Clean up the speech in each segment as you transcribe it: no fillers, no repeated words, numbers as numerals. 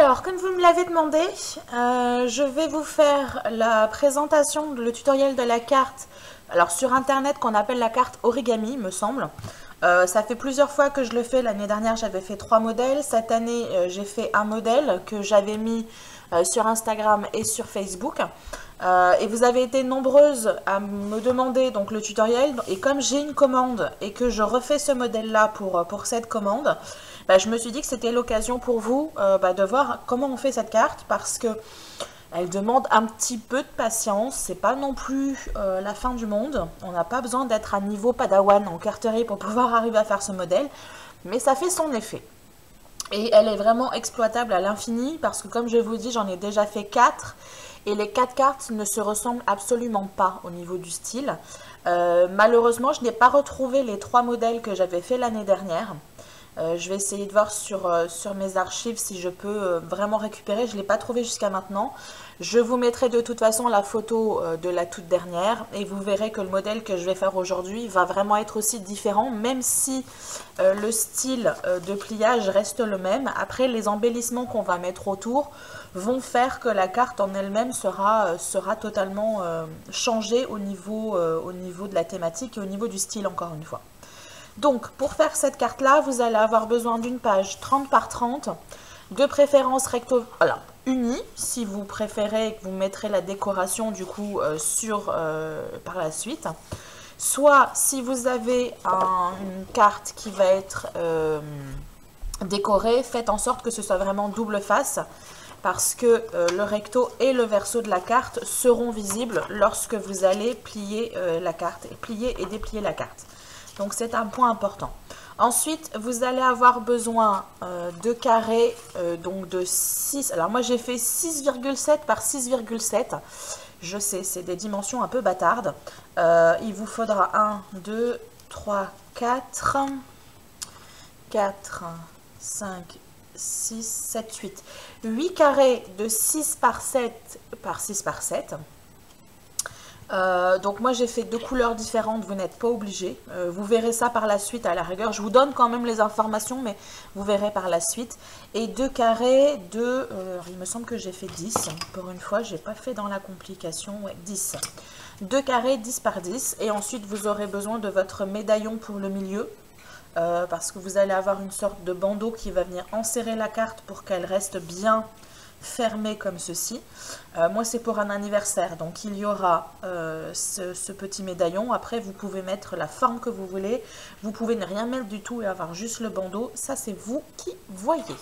Alors, comme vous me l'avez demandé, je vais vous faire la présentation, le tutoriel de la carte, alors sur internet qu'on appelle la carte origami, me semble. Ça fait plusieurs fois que je le fais. L'année dernière, j'avais fait 3 modèles. Cette année, j'ai fait un modèle que j'avais mis sur Instagram et sur Facebook. Et vous avez été nombreuses à me demander donc le tutoriel. Et comme j'ai une commande et que je refais ce modèle-là pour cette commande, je me suis dit que c'était l'occasion pour vous de voir comment on fait cette carte, parce que elle demande un petit peu de patience. C'est pas non plus la fin du monde. On n'a pas besoin d'être à niveau padawan en carterie pour pouvoir arriver à faire ce modèle, mais ça fait son effet. Et elle est vraiment exploitable à l'infini, parce que comme je vous dis, j'en ai déjà fait 4. Et les 4 cartes ne se ressemblent absolument pas au niveau du style. Malheureusement, je n'ai pas retrouvé les 3 modèles que j'avais fait l'année dernière. Je vais essayer de voir sur mes archives si je peux vraiment récupérer. Je ne l'ai pas trouvé jusqu'à maintenant. Je vous mettrai de toute façon la photo de la toute dernière, et vous verrez que le modèle que je vais faire aujourd'hui va vraiment être aussi différent, même si le style de pliage reste le même. Après, les embellissements qu'on va mettre autour vont faire que la carte en elle-même sera totalement changée au niveau de la thématique et au niveau du style, encore une fois. Donc, pour faire cette carte-là, vous allez avoir besoin d'une page 30 par 30, de préférence recto, alors, unie, si vous préférez, que vous mettrez la décoration du coup par la suite. Soit, si vous avez une carte qui va être décorée, faites en sorte que ce soit vraiment double face, parce que le recto et le verso de la carte seront visibles lorsque vous allez plier la carte, plier et déplier la carte. Donc c'est un point important. Ensuite, vous allez avoir besoin de carrés, donc de 6. Alors moi j'ai fait 6,7 par 6,7. Je sais, c'est des dimensions un peu bâtardes. Il vous faudra 1, 2, 3, 4, 4, 5, 6, 7, 8. 8 carrés de 6 par 7 par 6 par 7. Donc moi j'ai fait 2 couleurs différentes, vous n'êtes pas obligé. Vous verrez ça par la suite à la rigueur. Je vous donne quand même les informations, mais vous verrez par la suite. Et 2 carrés de... il me semble que j'ai fait 10. Pour une fois, j'ai pas fait dans la complication. Ouais, 10. 2 carrés 10 par 10. Et ensuite, vous aurez besoin de votre médaillon pour le milieu. Parce que vous allez avoir une sorte de bandeau qui va venir enserrer la carte pour qu'elle reste bien fermé comme ceci. Moi c'est pour un anniversaire, donc il y aura ce petit médaillon. Après vous pouvez mettre la forme que vous voulez, vous pouvez ne rien mettre du tout et avoir juste le bandeau, ça c'est vous qui voyez.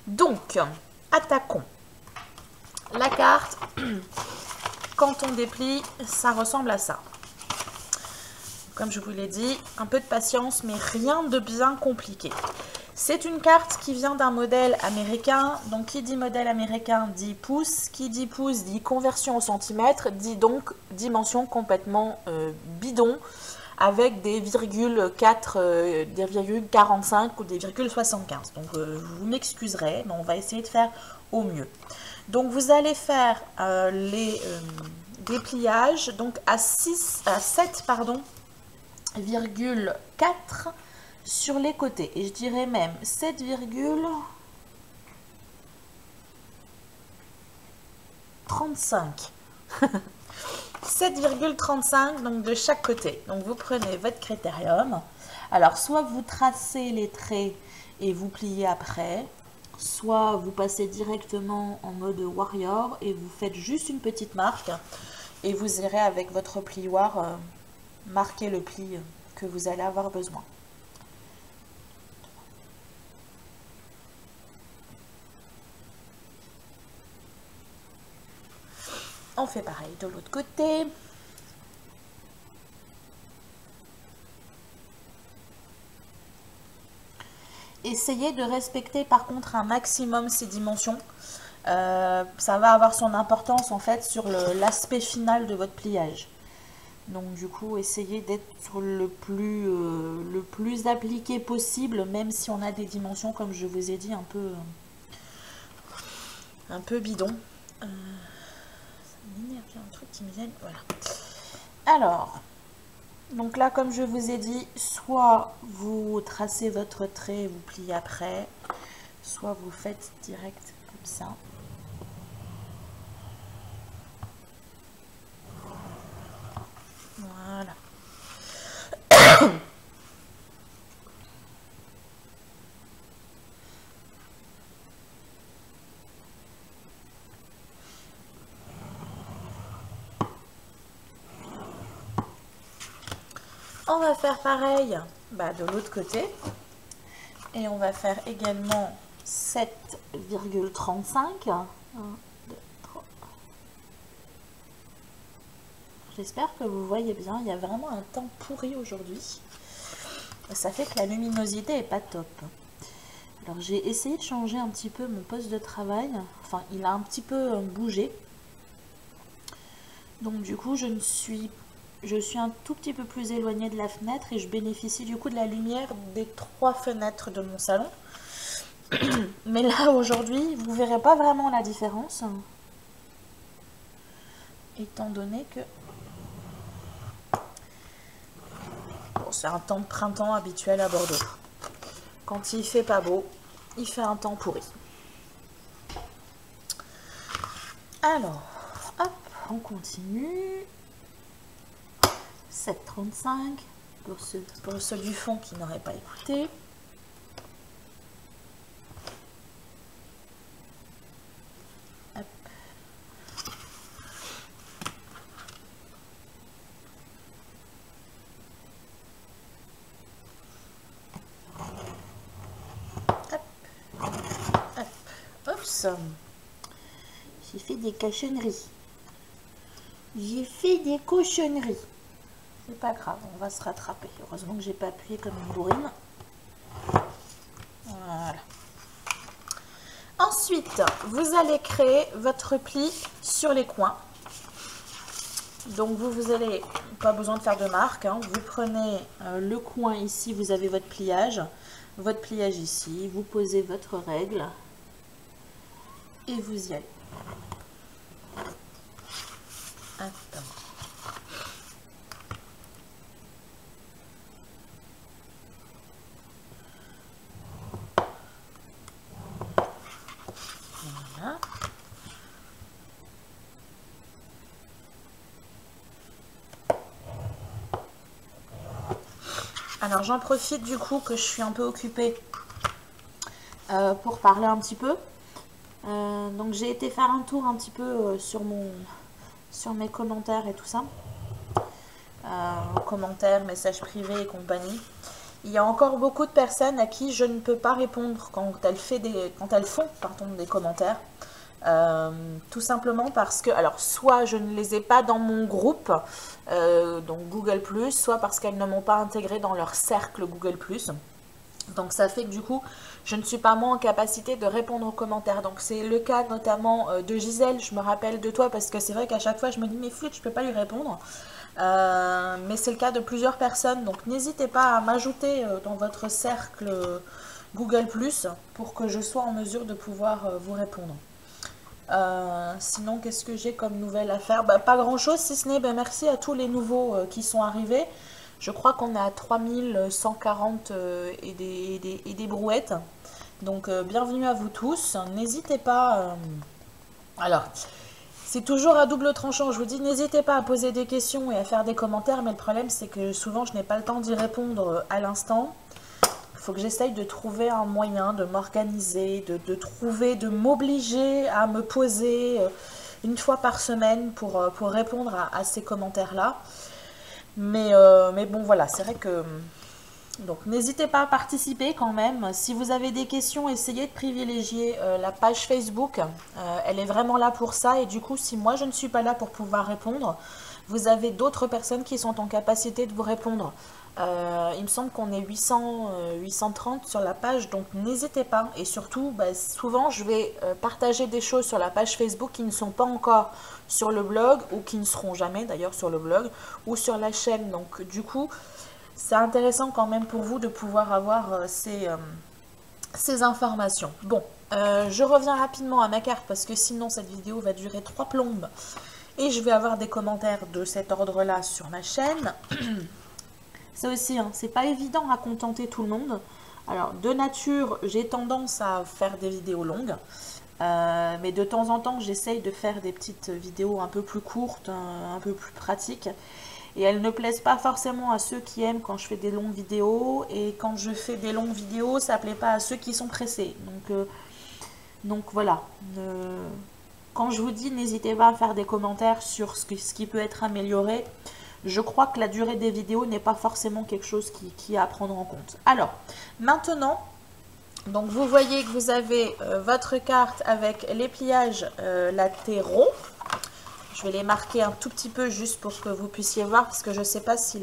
Donc attaquons. La carte, quand on déplie, ça ressemble à ça. Comme je vous l'ai dit, un peu de patience, mais rien de bien compliqué. C'est une carte qui vient d'un modèle américain. Donc, qui dit modèle américain dit pouce. Qui dit pouce dit conversion au centimètre, dit donc dimension complètement bidon, avec des virgules 4, des virgules 45 ou des virgules 75. Donc, vous m'excuserez, mais on va essayer de faire au mieux. Donc, vous allez faire les dépliages donc à 7, pardon, 7,4 sur les côtés, et je dirais même 7,35. 7,35 donc de chaque côté. Donc vous prenez votre critérium. Alors soit vous tracez les traits et vous pliez après, soit vous passez directement en mode warrior et vous faites juste une petite marque et vous irez avec votre plioir marquer le pli que vous allez avoir besoin. On fait pareil de l'autre côté. Essayez de respecter par contre un maximum ces dimensions. Ça va avoir son importance en fait sur l'aspect final de votre pliage. Donc du coup, essayez d'être sur le plus appliqué possible, même si on a des dimensions, comme je vous ai dit, un peu bidon. Un truc qui me gêne, voilà. Alors, donc là, comme je vous ai dit, soit vous tracez votre trait, vous pliez après, soit vous faites direct comme ça. Voilà. On va faire pareil de l'autre côté. Et on va faire également 7,35. 1, 2, 3. J'espère que vous voyez bien. Il y a vraiment un temps pourri aujourd'hui. Ça fait que la luminosité est pas top. Alors j'ai essayé de changer un petit peu mon poste de travail. Enfin, il a un petit peu bougé. Donc du coup, je suis un tout petit peu plus éloignée de la fenêtre et je bénéficie du coup de la lumière des 3 fenêtres de mon salon. Mais là, aujourd'hui, vous ne verrez pas vraiment la différence. Étant donné que... Bon, c'est un temps de printemps habituel à Bordeaux. Quand il fait pas beau, il fait un temps pourri. Alors, hop, on continue. 7,35 pour ceux du fond qui n'auraient pas écouté. Hop. Hop. Hop. Oups. J'ai fait des cochonneries. J'ai fait des cochonneries. C'est pas grave, on va se rattraper. Heureusement que j'ai pas appuyé comme une bourrine. Voilà. Ensuite, vous allez créer votre pli sur les coins. Donc vous allez, pas besoin de faire de marque, hein. Vous prenez le coin ici, vous avez votre pliage ici, vous posez votre règle et vous y allez. Attends. Voilà. Alors j'en profite du coup que je suis un peu occupée pour parler un petit peu. Donc j'ai été faire un tour un petit peu sur mes commentaires et tout ça. Commentaires, messages privés et compagnie. Il y a encore beaucoup de personnes à qui je ne peux pas répondre quand elles font des commentaires. Tout simplement parce que, alors soit je ne les ai pas dans mon groupe, donc Google+, soit parce qu'elles ne m'ont pas intégré dans leur cercle Google+. Donc ça fait que du coup, je ne suis pas moi en capacité de répondre aux commentaires. Donc c'est le cas notamment de Gisèle, je me rappelle de toi parce que c'est vrai qu'à chaque fois je me dis mais flûte, je ne peux pas lui répondre. Mais c'est le cas de plusieurs personnes, donc n'hésitez pas à m'ajouter dans votre cercle Google+, pour que je sois en mesure de pouvoir vous répondre. Sinon, qu'est-ce que j'ai comme nouvelle à faire? Pas grand chose, si ce n'est merci à tous les nouveaux qui sont arrivés. Je crois qu'on est à 3140 et des brouettes. Donc bienvenue à vous tous. N'hésitez pas... Alors, c'est toujours à double tranchant. Je vous dis, n'hésitez pas à poser des questions et à faire des commentaires. Mais le problème, c'est que souvent, je n'ai pas le temps d'y répondre à l'instant. Il faut que j'essaye de trouver un moyen de m'organiser, de m'obliger à me poser une fois par semaine pour répondre à ces commentaires-là. Mais bon, voilà, c'est vrai que... Donc, n'hésitez pas à participer quand même. Si vous avez des questions, essayez de privilégier la page Facebook. Elle est vraiment là pour ça. Et du coup, si moi, je ne suis pas là pour pouvoir répondre, vous avez d'autres personnes qui sont en capacité de vous répondre. Il me semble qu'on est 830 sur la page, donc n'hésitez pas. Et surtout, souvent, je vais partager des choses sur la page Facebook qui ne sont pas encore sur le blog, ou qui ne seront jamais d'ailleurs sur le blog, ou sur la chaîne. Donc du coup, c'est intéressant quand même pour vous de pouvoir avoir ces informations. Bon, je reviens rapidement à ma carte parce que sinon cette vidéo va durer 3 plombes. Et je vais avoir des commentaires de cet ordre-là sur ma chaîne. Ça aussi, hein, c'est pas évident à contenter tout le monde. Alors, de nature, j'ai tendance à faire des vidéos longues. Mais de temps en temps, j'essaye de faire des petites vidéos un peu plus courtes, un peu plus pratiques. Et elles ne plaisent pas forcément à ceux qui aiment quand je fais des longues vidéos. Et quand je fais des longues vidéos, ça ne plaît pas à ceux qui sont pressés. Donc voilà. Quand je vous dis, n'hésitez pas à faire des commentaires sur ce qui peut être amélioré. Je crois que la durée des vidéos n'est pas forcément quelque chose qui est à prendre en compte. Alors, maintenant, donc vous voyez que vous avez votre carte avec les pliages latéraux. Je vais les marquer un tout petit peu juste pour que vous puissiez voir, parce que je ne sais pas si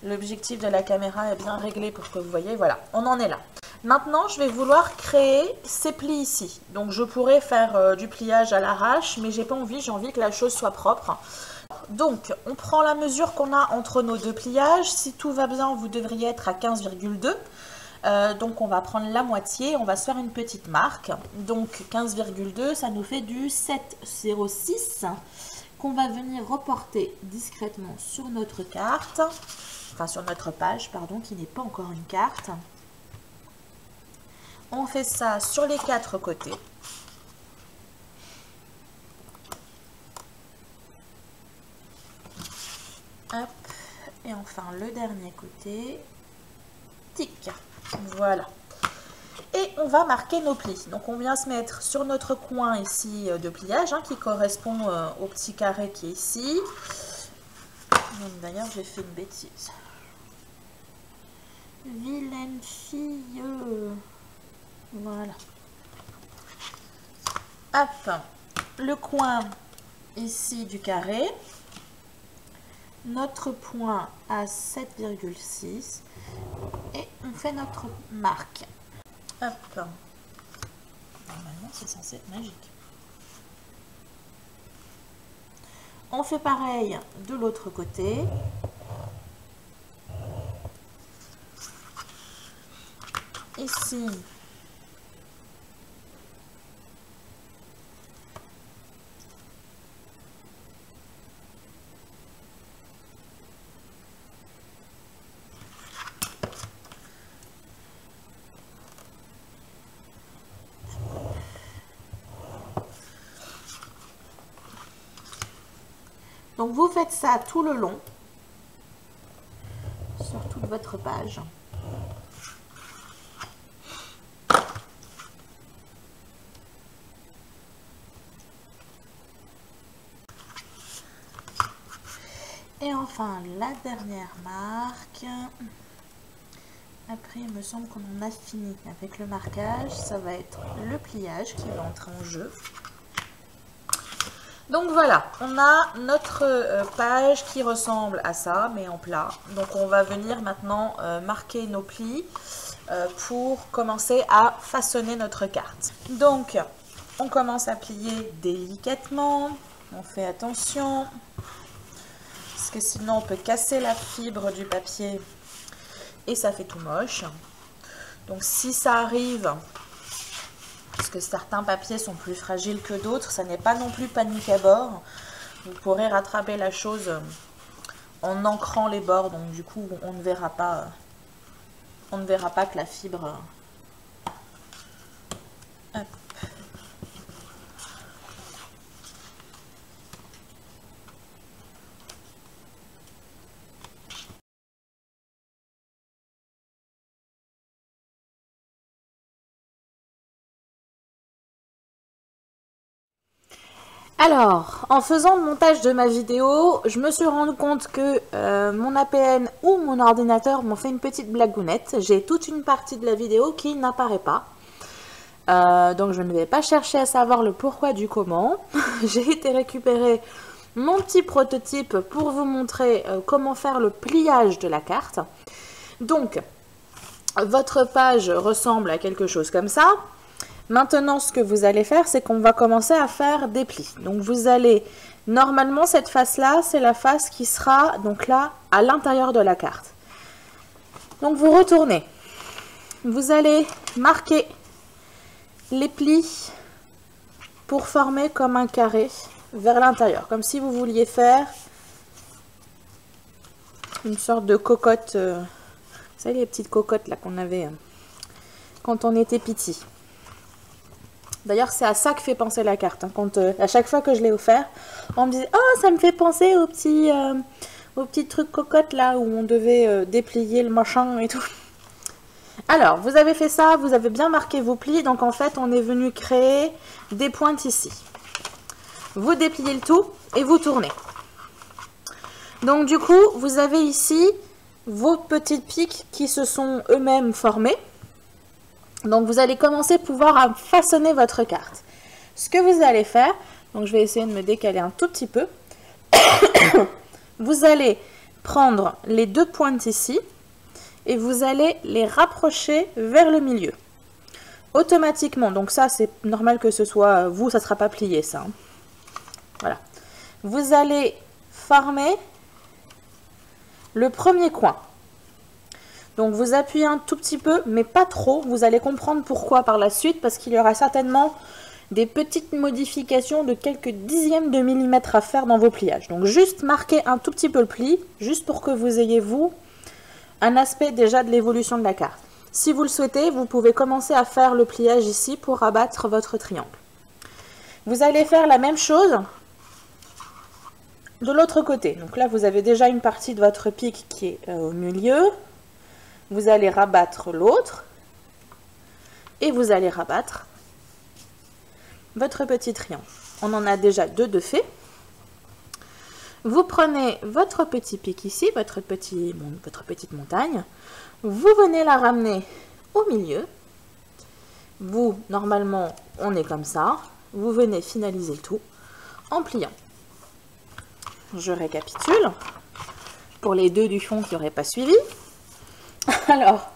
l'objectif de la caméra est bien réglé pour que vous voyez. Voilà, on en est là. Maintenant, je vais vouloir créer ces plis ici. Donc, je pourrais faire du pliage à l'arrache, mais j'ai pas envie, j'ai envie que la chose soit propre. Donc, on prend la mesure qu'on a entre nos deux pliages. Si tout va bien, vous devriez être à 15,2. Donc, on va prendre la moitié. On va se faire une petite marque. Donc, 15,2, ça nous fait du 7,06 qu'on va venir reporter discrètement sur notre carte. Enfin, sur notre page, pardon, qui n'est pas encore une carte. On fait ça sur les 4 côtés. Hop. Et enfin le dernier côté. Tic. Voilà. Et on va marquer nos plis. Donc on vient se mettre sur notre coin ici de pliage qui correspond au petit carré qui est ici. D'ailleurs j'ai fait une bêtise. Vilaine fille. Voilà. Hop. Le coin ici du carré. Notre point à 7,6 et on fait notre marque. Hop. Normalement, c'est censé être magique. On fait pareil de l'autre côté. Ici, donc vous faites ça tout le long, sur toute votre page. Et enfin, la dernière marque. Après, il me semble qu'on en a fini avec le marquage. Ça va être le pliage qui va entrer en jeu. Donc voilà, on a notre page qui ressemble à ça, mais en plat. Donc on va venir maintenant marquer nos plis pour commencer à façonner notre carte. Donc, on commence à plier délicatement. On fait attention. Parce que sinon, on peut casser la fibre du papier et ça fait tout moche. Donc si ça arrive, parce que certains papiers sont plus fragiles que d'autres, ça n'est pas non plus panique à bord. Vous pourrez rattraper la chose en ancrant les bords, donc du coup on ne verra pas que la fibre... Hop. Alors, en faisant le montage de ma vidéo, je me suis rendu compte que mon APN ou mon ordinateur m'ont fait une petite blagounette. J'ai toute une partie de la vidéo qui n'apparaît pas. Donc je ne vais pas chercher à savoir le pourquoi du comment. J'ai été récupérer mon petit prototype pour vous montrer comment faire le pliage de la carte. Donc, votre page ressemble à quelque chose comme ça. Maintenant, ce que vous allez faire, c'est qu'on va commencer à faire des plis. Donc, vous allez, normalement, cette face-là, c'est la face qui sera, donc là, à l'intérieur de la carte. Donc, vous retournez. Vous allez marquer les plis pour former comme un carré vers l'intérieur. Comme si vous vouliez faire une sorte de cocotte. Vous savez, les petites cocottes là qu'on avait quand on était petit. D'ailleurs, c'est à ça que fait penser la carte. Hein. Quand, à chaque fois que je l'ai offert, on me disait « Oh, ça me fait penser au petit truc cocotte là où on devait déplier le machin et tout. » Alors, vous avez fait ça, vous avez bien marqué vos plis. Donc, en fait, on est venu créer des pointes ici. Vous dépliez le tout et vous tournez. Donc, du coup, vous avez ici vos petites piques qui se sont eux-mêmes formées. Donc, vous allez commencer à pouvoir façonner votre carte. Ce que vous allez faire, donc je vais essayer de me décaler un tout petit peu. Vous allez prendre les deux pointes ici et vous allez les rapprocher vers le milieu. Automatiquement, donc ça c'est normal que ce soit vous, ça ne sera pas plié ça. Hein. Voilà. Vous allez former le premier coin. Donc vous appuyez un tout petit peu, mais pas trop. Vous allez comprendre pourquoi par la suite, parce qu'il y aura certainement des petites modifications de quelques dixièmes de millimètre à faire dans vos pliages. Donc juste marquez un tout petit peu le pli, juste pour que vous ayez, vous, un aspect déjà de l'évolution de la carte. Si vous le souhaitez, vous pouvez commencer à faire le pliage ici pour abattre votre triangle. Vous allez faire la même chose de l'autre côté. Donc là, vous avez déjà une partie de votre pique qui est au milieu. Vous allez rabattre l'autre et vous allez rabattre votre petit triangle. On en a déjà deux de fait. Vous prenez votre petit pic ici, votre petite montagne. Vous venez la ramener au milieu. Vous, normalement, on est comme ça. Vous venez finaliser le tout en pliant. Je récapitule pour les deux du fond qui n'auraient pas suivi. Alors,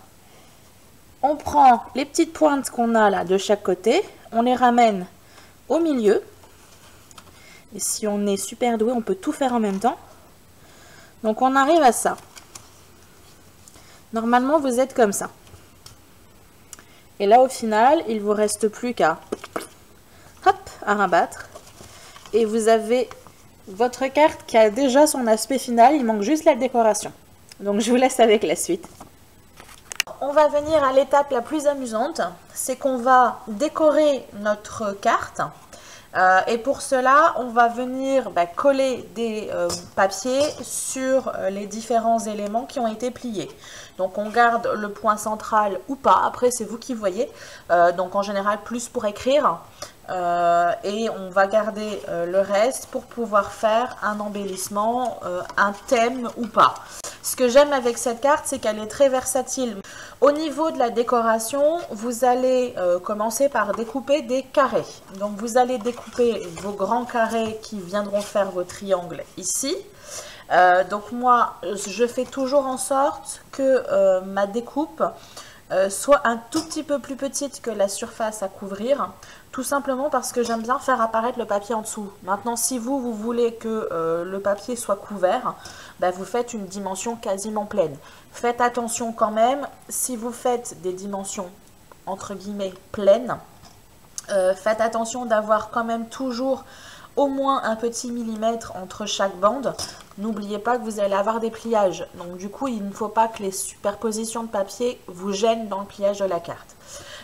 on prend les petites pointes qu'on a là de chaque côté, on les ramène au milieu. Et si on est super doué, on peut tout faire en même temps. Donc on arrive à ça. Normalement, vous êtes comme ça. Et là, au final, il vous reste plus qu'à rabattre. Et vous avez votre carte qui a déjà son aspect final. Il manque juste la décoration. Donc je vous laisse avec la suite. On va venir à l'étape la plus amusante, c'est qu'on va décorer notre carte et pour cela on va venir coller des papiers sur les différents éléments qui ont été pliés. Donc on garde le point central ou pas, après c'est vous qui voyez, donc en général plus pour écrire et on va garder le reste pour pouvoir faire un embellissement, un thème ou pas. Ce que j'aime avec cette carte, c'est qu'elle est très versatile. Au niveau de la décoration, vous allez commencer par découper des carrés. Donc vous allez découper vos grands carrés qui viendront faire vos triangles ici. Donc moi, je fais toujours en sorte que ma découpe soit un tout petit peu plus petite que la surface à couvrir, tout simplement parce que j'aime bien faire apparaître le papier en dessous. Maintenant, si vous voulez que le papier soit couvert, vous faites une dimension quasiment pleine. Faites attention quand même, si vous faites des dimensions entre guillemets pleines, faites attention d'avoir quand même toujours au moins un petit millimètre entre chaque bande. N'oubliez pas que vous allez avoir des pliages. Donc du coup, il ne faut pas que les superpositions de papier vous gênent dans le pliage de la carte.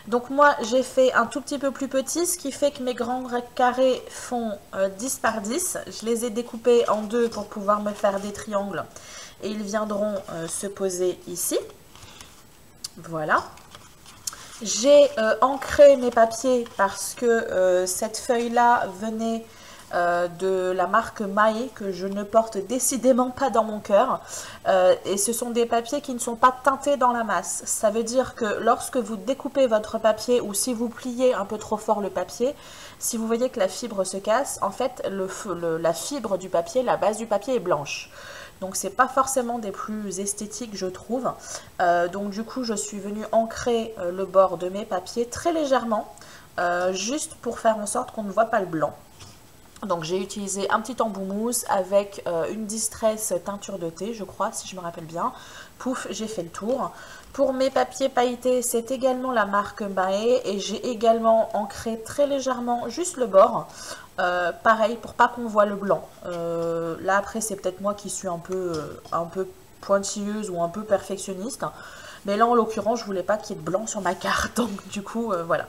Donc moi, j'ai fait un tout petit peu plus petit, ce qui fait que mes grands carrés font 10 par 10. Je les ai découpés en deux pour pouvoir me faire des triangles. Et ils viendront se poser ici. Voilà. J'ai ancré mes papiers parce que cette feuille-là venait de la marque Mae, que je ne porte décidément pas dans mon cœur. Et ce sont des papiers qui ne sont pas teintés dans la masse. Ça veut dire que lorsque vous découpez votre papier ou si vous pliez un peu trop fort le papier, si vous voyez que la fibre se casse, en fait la fibre du papier, la base du papier est blanche. Donc c'est pas forcément des plus esthétiques, je trouve. Donc du coup je suis venue ancrer le bord de mes papiers très légèrement, juste pour faire en sorte qu'on ne voit pas le blanc. Donc j'ai utilisé un petit embout mousse avec une Distress teinture de thé, je crois, si je me rappelle bien. Pouf, j'ai fait le tour. Pour mes papiers pailletés, c'est également la marque Mae et j'ai également ancré très légèrement juste le bord. Pareil, pour pas qu'on voit le blanc. Là après, c'est peut-être moi qui suis un peu pointilleuse ou un peu perfectionniste. Mais là, en l'occurrence, je voulais pas qu'il y ait de blanc sur ma carte. Donc, du coup, voilà.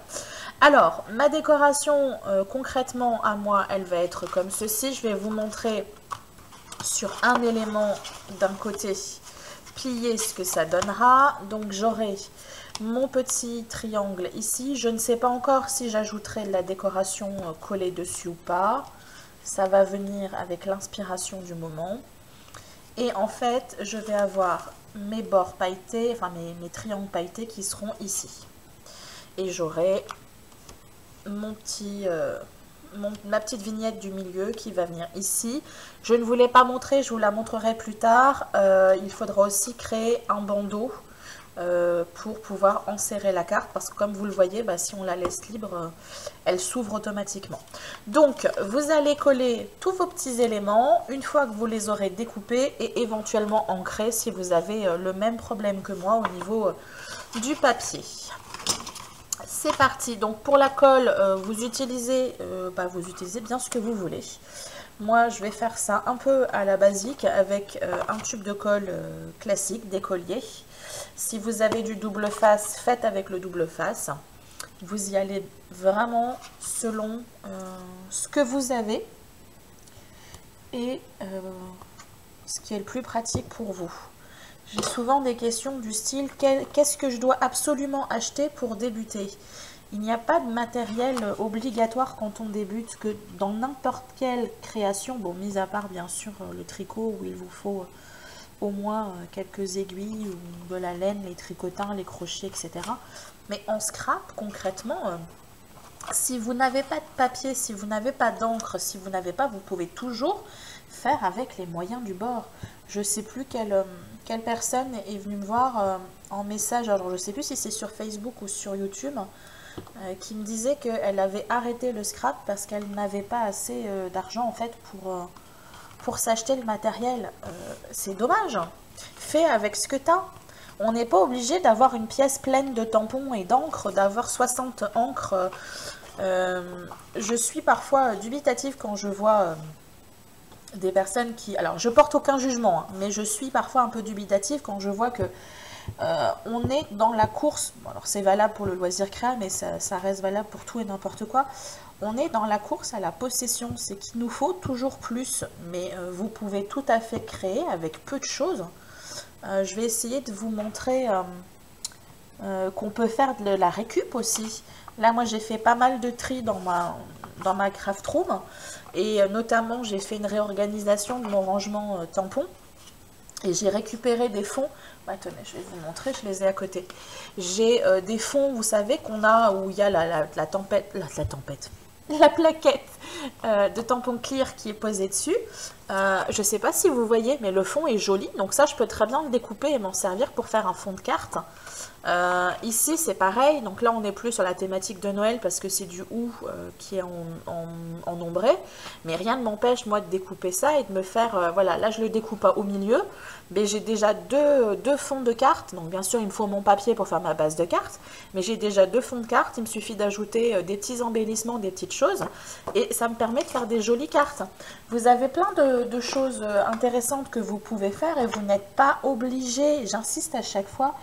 Alors, ma décoration, concrètement, à moi, elle va être comme ceci. Je vais vous montrer sur un élément d'un côté plié ce que ça donnera. Donc, j'aurai mon petit triangle ici. Je ne sais pas encore si j'ajouterai de la décoration collée dessus ou pas. Ça va venir avec l'inspiration du moment. Et en fait, je vais avoir mes bords pailletés, enfin mes triangles pailletés qui seront ici. Et j'aurai mon petit, ma petite vignette du milieu qui va venir ici. Je ne vous l'ai pas montré, je vous la montrerai plus tard. Il faudra aussi créer un bandeau pour pouvoir enserrer la carte, parce que comme vous le voyez, bah, si on la laisse libre, elle s'ouvre automatiquement. Donc vous allez coller tous vos petits éléments une fois que vous les aurez découpés et éventuellement ancrés si vous avez le même problème que moi au niveau du papier. C'est parti. Donc pour la colle, vous utilisez bien ce que vous voulez. Moi, je vais faire ça un peu à la basique avec un tube de colle classique, d'écolier. Si vous avez du double face, faites avec le double face. Vous y allez vraiment selon ce que vous avez et ce qui est le plus pratique pour vous. J'ai souvent des questions du style « Qu'est-ce que je dois absolument acheter pour débuter ?» Il n'y a pas de matériel obligatoire quand on débute, que dans n'importe quelle création, bon, mis à part bien sûr le tricot où il vous faut au moins quelques aiguilles ou de la laine, les tricotins, les crochets, etc. Mais en scrap, concrètement, si vous n'avez pas de papier, si vous n'avez pas d'encre, si vous n'avez pas, vous pouvez toujours faire avec les moyens du bord. Je ne sais plus quelle personne est venue me voir en message, alors je ne sais plus si c'est sur Facebook ou sur YouTube, qui me disait qu'elle avait arrêté le scrap parce qu'elle n'avait pas assez d'argent en fait pour s'acheter le matériel. C'est dommage. Fais avec ce que tu as. On n'est pas obligé d'avoir une pièce pleine de tampons et d'encre, d'avoir 60 encres. Je suis parfois dubitative quand je vois des personnes qui... Alors, je porte aucun jugement, hein, mais je suis parfois un peu dubitative quand je vois que on est dans la course. Bon, alors, c'est valable pour le loisir créa, mais ça reste valable pour tout et n'importe quoi. On est dans la course à la possession. C'est qu'il nous faut toujours plus, mais vous pouvez tout à fait créer avec peu de choses. Je vais essayer de vous montrer qu'on peut faire de la récup aussi. Là, moi, j'ai fait pas mal de tri dans ma craft room. Et notamment, j'ai fait une réorganisation de mon rangement tampon. Et j'ai récupéré des fonds. Attendez, je vais vous montrer, je les ai à côté. J'ai des fonds, vous savez, qu'on a où il y a la plaquette de tampon clear qui est posée dessus. Je ne sais pas si vous voyez, mais le fond est joli. Donc ça, je peux très bien le découper et m'en servir pour faire un fond de carte. Ici, c'est pareil. Donc là, on n'est plus sur la thématique de Noël parce que c'est du hou qui est en ombré. Mais rien ne m'empêche, moi, de découper ça et de me faire... voilà, là, je le découpe pas au milieu. Mais j'ai déjà deux fonds de cartes. Donc bien sûr, il me faut mon papier pour faire ma base de cartes. Mais j'ai déjà 2 fonds de cartes. Il me suffit d'ajouter des petits embellissements, des petites choses. Et ça me permet de faire des jolies cartes. Vous avez plein de choses intéressantes que vous pouvez faire et vous n'êtes pas obligé, j'insiste à chaque fois,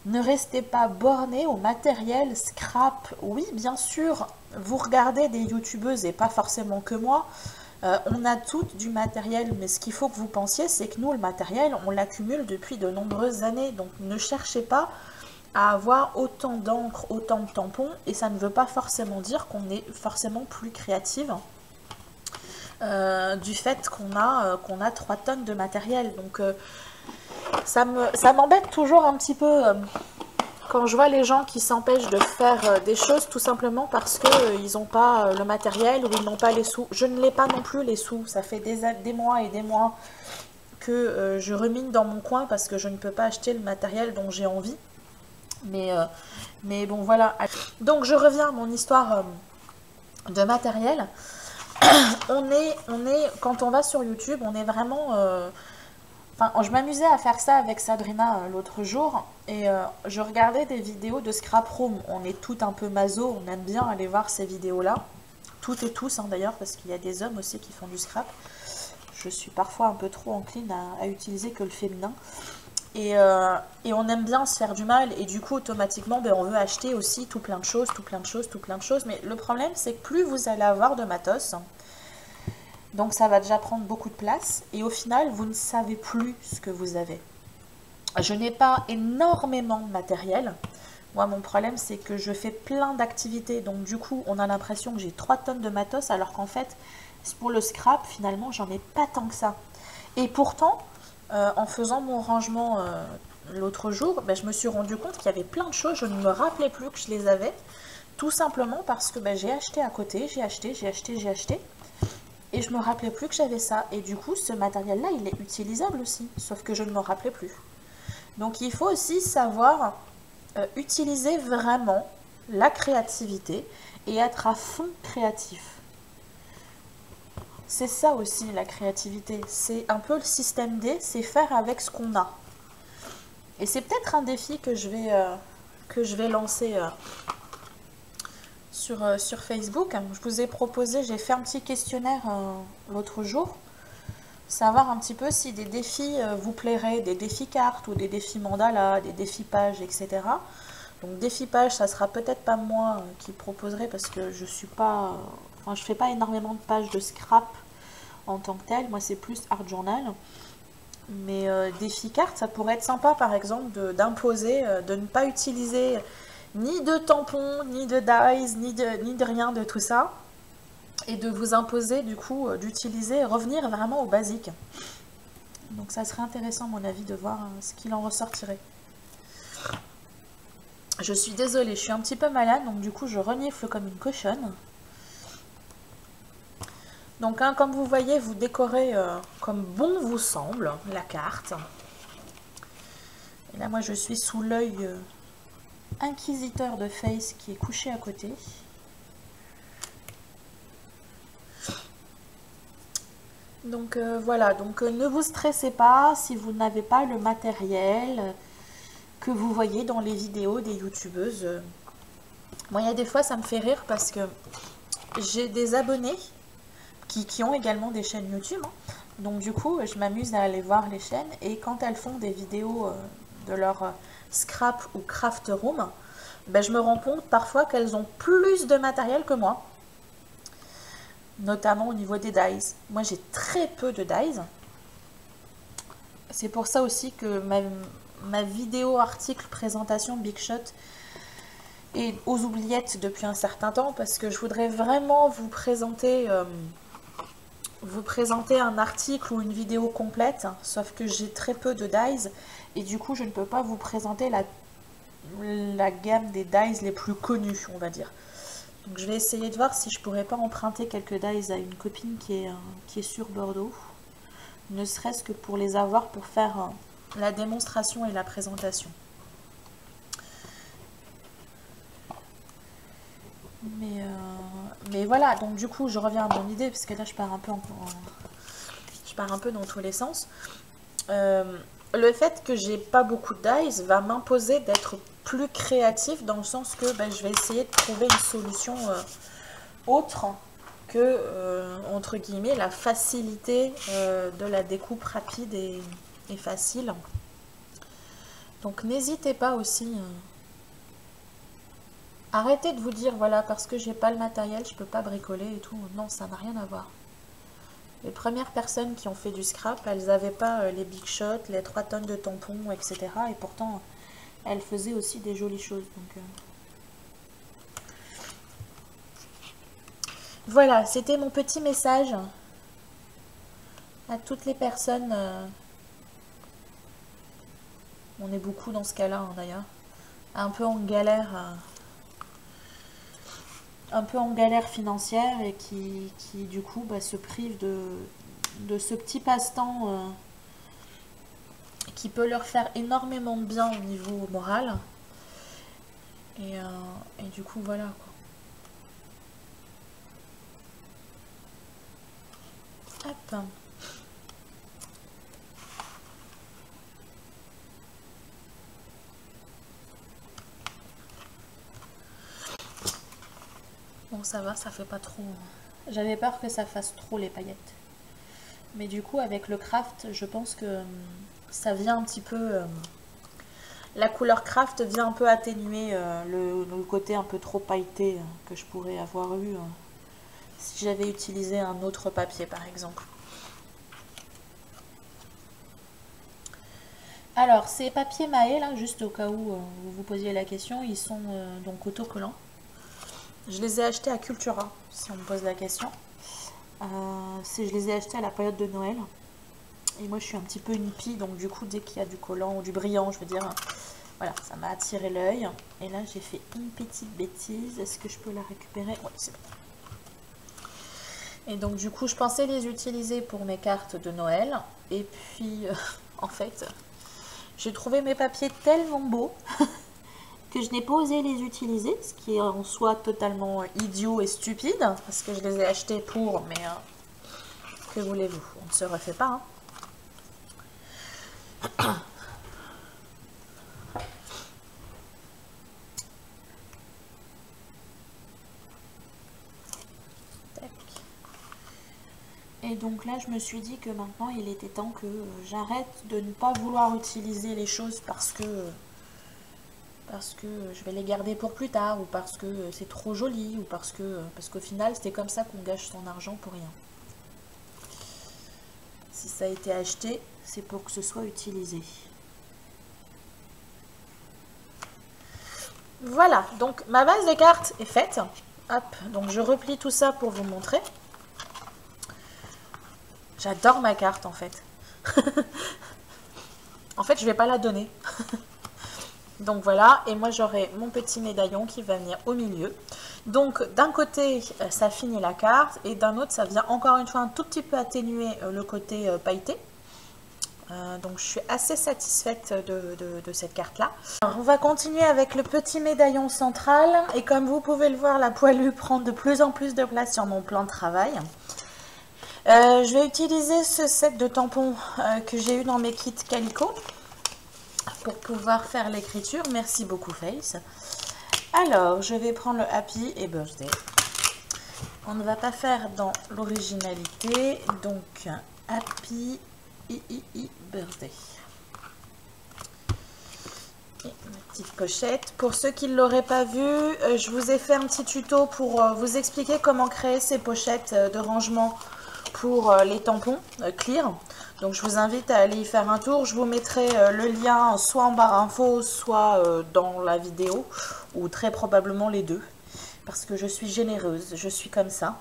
ne restez pas borné au matériel scrap. Oui, bien sûr, vous regardez des youtubeuses et pas forcément que moi. On a toutes du matériel, mais ce qu'il faut que vous pensiez, c'est que nous, le matériel, on l'accumule depuis de nombreuses années. Donc ne cherchez pas à avoir autant d'encre, autant de tampons, et ça ne veut pas forcément dire qu'on est forcément plus créative. Du fait qu'on a 3 tonnes de matériel. Donc ça m'embête toujours un petit peu quand je vois les gens qui s'empêchent de faire des choses tout simplement parce qu'ils n'ont pas le matériel ou ils n'ont pas les sous. Je ne l'ai pas non plus les sous. Ça fait des mois et des mois que je remine dans mon coin parce que je ne peux pas acheter le matériel dont j'ai envie. Mais bon, voilà. Donc je reviens à mon histoire de matériel. Quand on va sur YouTube, on est vraiment... je m'amusais à faire ça avec Sabrina l'autre jour et je regardais des vidéos de scrap room. On est tout un peu maso, on aime bien aller voir ces vidéos-là. Toutes et tous d'ailleurs, parce qu'il y a des hommes aussi qui font du scrap. Je suis parfois un peu trop encline à utiliser que le féminin. Et on aime bien se faire du mal, et du coup automatiquement ben, on veut acheter aussi tout plein de choses, tout plein de choses, tout plein de choses. Mais le problème c'est que plus vous allez avoir de matos, donc ça va déjà prendre beaucoup de place, et au final vous ne savez plus ce que vous avez. Je n'ai pas énormément de matériel. Moi mon problème c'est que je fais plein d'activités, donc du coup on a l'impression que j'ai 3 tonnes de matos, alors qu'en fait pour le scrap finalement j'en ai pas tant que ça. Et pourtant en faisant mon rangement l'autre jour, ben, je me suis rendu compte qu'il y avait plein de choses, je ne me rappelais plus que je les avais, tout simplement parce que ben, j'ai acheté à côté, j'ai acheté, et je me rappelais plus que j'avais ça. Et du coup, ce matériel-là, il est utilisable aussi, sauf que je ne me rappelais plus. Donc il faut aussi savoir utiliser vraiment la créativité et être à fond créatif. C'est ça aussi la créativité, c'est un peu le système D, c'est faire avec ce qu'on a. Et c'est peut-être un défi que je vais lancer sur Facebook. Je vous ai proposé, j'ai fait un petit questionnaire l'autre jour, savoir un petit peu si des défis vous plairaient, des défis cartes ou des défis mandala, des défis pages, etc. Donc défi page, ça sera peut-être pas moi qui proposerai parce que je suis pas, enfin je fais pas énormément de pages de scrap en tant que tel, moi c'est plus art journal. Mais défi carte, ça pourrait être sympa par exemple d'imposer, de ne pas utiliser ni de tampons, ni de dies, ni de rien de tout ça. Et de vous imposer du coup d'utiliser, revenir vraiment au basique. Donc ça serait intéressant à mon avis de voir ce qu'il en ressortirait. Je suis désolée, je suis un petit peu malade, donc du coup je renifle comme une cochonne. Donc hein, comme vous voyez, vous décorez comme bon vous semble la carte. Et là moi je suis sous l'œil inquisiteur de Face qui est couché à côté. Donc voilà, donc ne vous stressez pas si vous n'avez pas le matériel que vous voyez dans les vidéos des youtubeuses. Moi il y a des fois ça me fait rire parce que j'ai des abonnés qui ont également des chaînes YouTube. Donc du coup, je m'amuse à aller voir les chaînes et quand elles font des vidéos de leur scrap ou craft room, ben, je me rends compte parfois qu'elles ont plus de matériel que moi. Notamment au niveau des dies. Moi, j'ai très peu de dies. C'est pour ça aussi que ma vidéo article présentation Big Shot est aux oubliettes depuis un certain temps parce que je voudrais vraiment vous présenter un article ou une vidéo complète, sauf que j'ai très peu de dies et du coup je ne peux pas vous présenter la gamme des dies les plus connus, on va dire. Donc je vais essayer de voir si je pourrais pas emprunter quelques dies à une copine qui est sur Bordeaux, ne serait-ce que pour les avoir pour faire la démonstration et la présentation. Mais voilà, donc du coup je reviens à mon idée parce que là je pars un peu dans tous les sens. Le fait que j'ai pas beaucoup de dies va m'imposer d'être plus créatif dans le sens que ben, je vais essayer de trouver une solution autre que entre guillemets la facilité de la découpe rapide et facile. Donc n'hésitez pas aussi. Arrêtez de vous dire, voilà, parce que j'ai pas le matériel, je peux pas bricoler et tout. Non, ça n'a rien à voir. Les premières personnes qui ont fait du scrap, elles n'avaient pas les Big Shot, les 3 tonnes de tampons, etc. Et pourtant, elles faisaient aussi des jolies choses. Donc, voilà, c'était mon petit message à toutes les personnes. On est beaucoup dans ce cas-là, hein, d'ailleurs. Un peu en galère. Financière et qui du coup bah, se prive de ce petit passe-temps qui peut leur faire énormément de bien au niveau moral et du coup voilà quoi. Hop. Bon ça va, ça fait pas trop. J'avais peur que ça fasse trop les paillettes. Mais du coup avec le craft, je pense que ça vient un petit peu... la couleur craft vient un peu atténuer le côté un peu trop pailleté que je pourrais avoir eu si j'avais utilisé un autre papier par exemple. Alors ces papiers Mahé là, juste au cas où vous vous posiez la question, ils sont donc autocollants. Je les ai achetés à Cultura, si on me pose la question. Je les ai achetés à la période de Noël. Et moi je suis un petit peu une pie, donc du coup dès qu'il y a du collant ou du brillant, je veux dire, voilà, ça m'a attiré l'œil. Et là j'ai fait une petite bêtise, est-ce que je peux la récupérer? Oui, c'est bon. Et donc du coup je pensais les utiliser pour mes cartes de Noël. Et puis en fait, j'ai trouvé mes papiers tellement beaux que je n'ai pas osé les utiliser, ce qui est en soi totalement idiot et stupide, parce que je les ai achetés pour, mais que voulez-vous, on ne se refait pas. Et donc là, je me suis dit que maintenant, il était temps que j'arrête de ne pas vouloir utiliser les choses parce que je vais les garder pour plus tard, ou parce que c'est trop joli, ou parce qu'au final, c'était comme ça qu'on gâche son argent pour rien. Si ça a été acheté, c'est pour que ce soit utilisé. Voilà, donc ma base de cartes est faite. Hop, donc je replie tout ça pour vous montrer. J'adore ma carte en fait. En fait, je vais pas la donner. Donc voilà, et moi j'aurai mon petit médaillon qui va venir au milieu. Donc d'un côté, ça finit la carte, et d'un autre, ça vient encore une fois un tout petit peu atténuer le côté pailleté. Donc je suis assez satisfaite de cette carte-là. On va continuer avec le petit médaillon central, et comme vous pouvez le voir, la poilue prend de plus en plus de place sur mon plan de travail. Je vais utiliser ce set de tampons que j'ai eu dans mes kits Calico pour pouvoir faire l'écriture. Merci beaucoup Face. Alors, je vais prendre le Happy et Birthday. On ne va pas faire dans l'originalité, donc Happy Birthday. Et ma petite pochette. Pour ceux qui ne l'auraient pas vu, je vous ai fait un petit tuto pour vous expliquer comment créer ces pochettes de rangement pour les tampons clear. Donc je vous invite à aller y faire un tour. Je vous mettrai le lien soit en barre info, soit dans la vidéo, ou très probablement les deux, parce que je suis généreuse, je suis comme ça.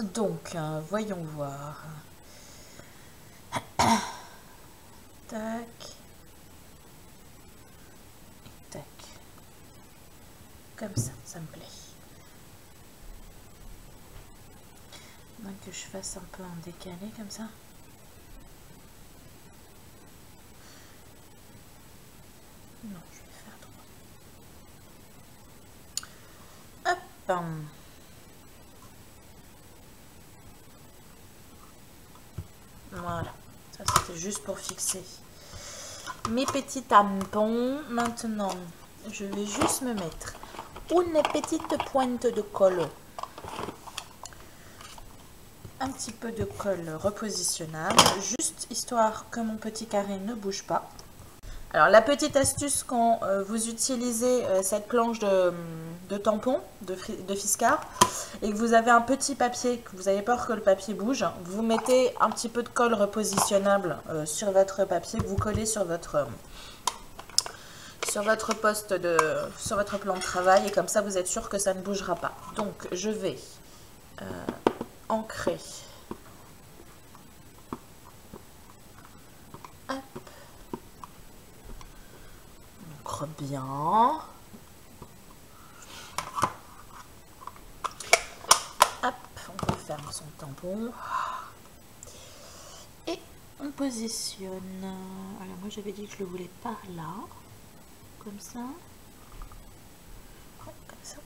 Donc voyons voir. Tac. Tac. Comme ça me plaît. Que je fasse un peu en décalé comme ça. Non, je vais faire droit. Hop. Voilà. Ça, c'était juste pour fixer mes petits tampons. Maintenant, je vais juste me mettre une petite pointe de colle. Un petit peu de colle repositionnable, juste histoire que mon petit carré ne bouge pas. Alors la petite astuce quand vous utilisez cette planche de tampon, de Fiscar, et que vous avez un petit papier, que vous avez peur que le papier bouge, vous mettez un petit peu de colle repositionnable sur votre papier, que vous collez sur votre poste sur votre plan de travail, et comme ça vous êtes sûr que ça ne bougera pas. Donc je vais ancrer. Hop. On ancre bien. Hop, on referme son tampon. Et on positionne. Alors moi j'avais dit que je le voulais par là. Comme ça. Ouais, comme ça.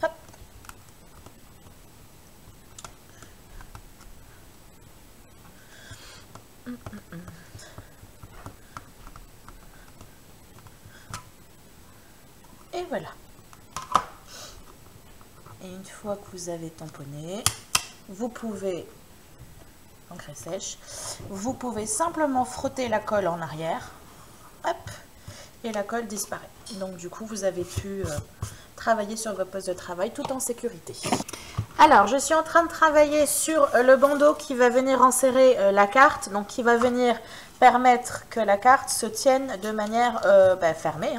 Hop. Et voilà. Et une fois que vous avez tamponné, vous pouvez encre sèche. Vous pouvez simplement frotter la colle en arrière, hop, et la colle disparaît. Donc du coup, vous avez pu travailler sur votre poste de travail tout en sécurité. Alors, je suis en train de travailler sur le bandeau qui va venir enserrer la carte, donc qui va venir permettre que la carte se tienne de manière fermée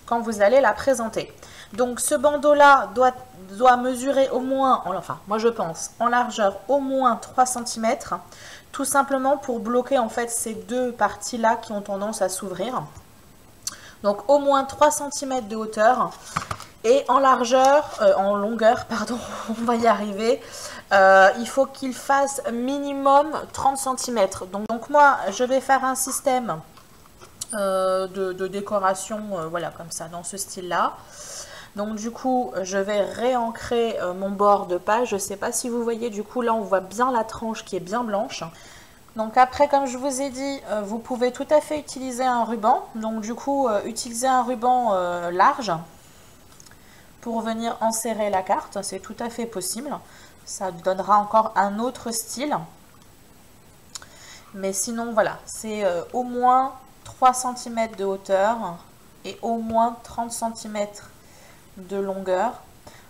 quand vous allez la présenter. Donc ce bandeau-là doit mesurer au moins, enfin moi je pense, en largeur au moins 3 cm, tout simplement pour bloquer en fait ces deux parties-là qui ont tendance à s'ouvrir. Donc au moins 3 cm de hauteur. Et en longueur, pardon, on va y arriver, il faut qu'il fasse minimum 30 cm. Donc moi, je vais faire un système de décoration, voilà, comme ça, dans ce style-là. Donc du coup, je vais réancrer mon bord de page. Je ne sais pas si vous voyez, du coup, là, on voit bien la tranche qui est bien blanche. Donc après, comme je vous ai dit, vous pouvez tout à fait utiliser un ruban. Donc du coup, utiliser un ruban large pour venir enserrer la carte, c'est tout à fait possible. Ça donnera encore un autre style. Mais sinon, voilà, c'est au moins 3 cm de hauteur et au moins 30 cm de longueur,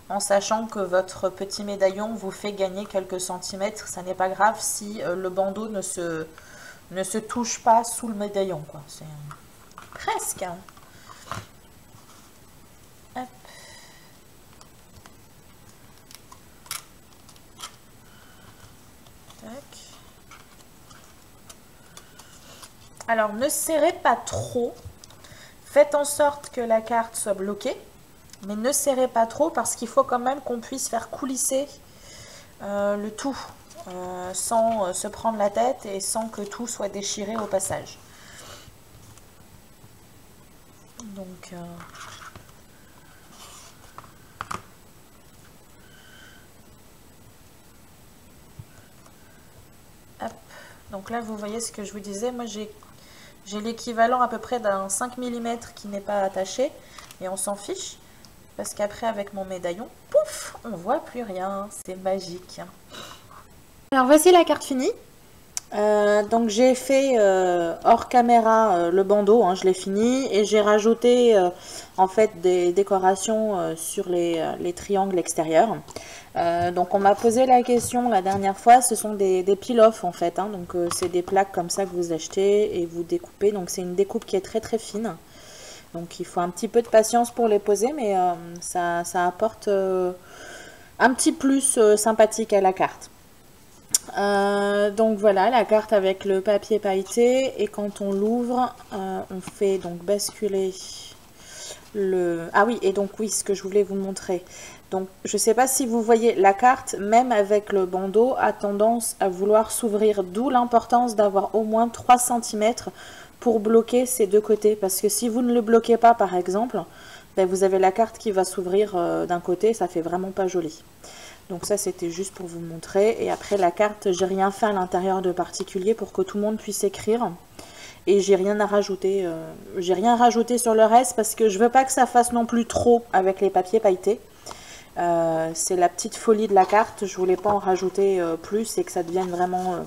en sachant que votre petit médaillon vous fait gagner quelques centimètres. Ça n'est pas grave si le bandeau ne se touche pas sous le médaillon, quoi. C'est presque. Hop. Alors, ne serrez pas trop. Faites en sorte que la carte soit bloquée. Mais ne serrez pas trop parce qu'il faut quand même qu'on puisse faire coulisser le tout. Sans se prendre la tête et sans que tout soit déchiré au passage. Donc... hop. Donc là, vous voyez ce que je vous disais. Moi, j'ai l'équivalent à peu près d'un 5 mm qui n'est pas attaché. Et on s'en fiche. Parce qu'après, avec mon médaillon, pouf, on voit plus rien. C'est magique. Alors, voici la carte finie. Donc, j'ai fait hors caméra le bandeau. Je l'ai fini. Et j'ai rajouté, en fait, des décorations sur les triangles extérieurs. Donc, on m'a posé la question la dernière fois. Ce sont des peel-off, en fait. Donc, c'est des plaques comme ça que vous achetez et vous découpez. Donc, c'est une découpe qui est très, très fine. Donc il faut un petit peu de patience pour les poser, mais ça apporte un petit plus sympathique à la carte. Donc voilà, la carte avec le papier pailleté, et quand on l'ouvre, on fait donc basculer le... Ah oui, et donc oui, ce que je voulais vous montrer. Donc je ne sais pas si vous voyez, la carte, même avec le bandeau, a tendance à vouloir s'ouvrir, d'où l'importance d'avoir au moins 3 cm pour bloquer ces deux côtés, parce que si vous ne le bloquez pas par exemple, vous avez la carte qui va s'ouvrir d'un côté, ça fait vraiment pas joli. Donc ça c'était juste pour vous montrer. Et après la carte, j'ai rien fait à l'intérieur de particulier pour que tout le monde puisse écrire, et j'ai rien à rajouter, j'ai rien rajouté sur le reste parce que je veux pas que ça fasse non plus trop avec les papiers pailletés. C'est la petite folie de la carte, je voulais pas en rajouter plus et que ça devienne vraiment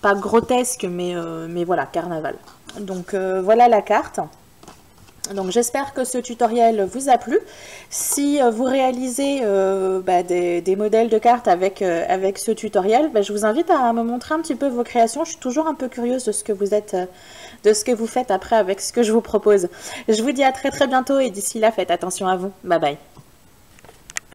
pas grotesque, mais voilà, carnaval. Donc voilà la carte. Donc j'espère que ce tutoriel vous a plu. Si vous réalisez des modèles de cartes avec ce tutoriel, je vous invite à me montrer un petit peu vos créations. Je suis toujours un peu curieuse de ce que vous faites après avec ce que je vous propose. Je vous dis à très très bientôt, et d'ici là, faites attention à vous. Bye bye.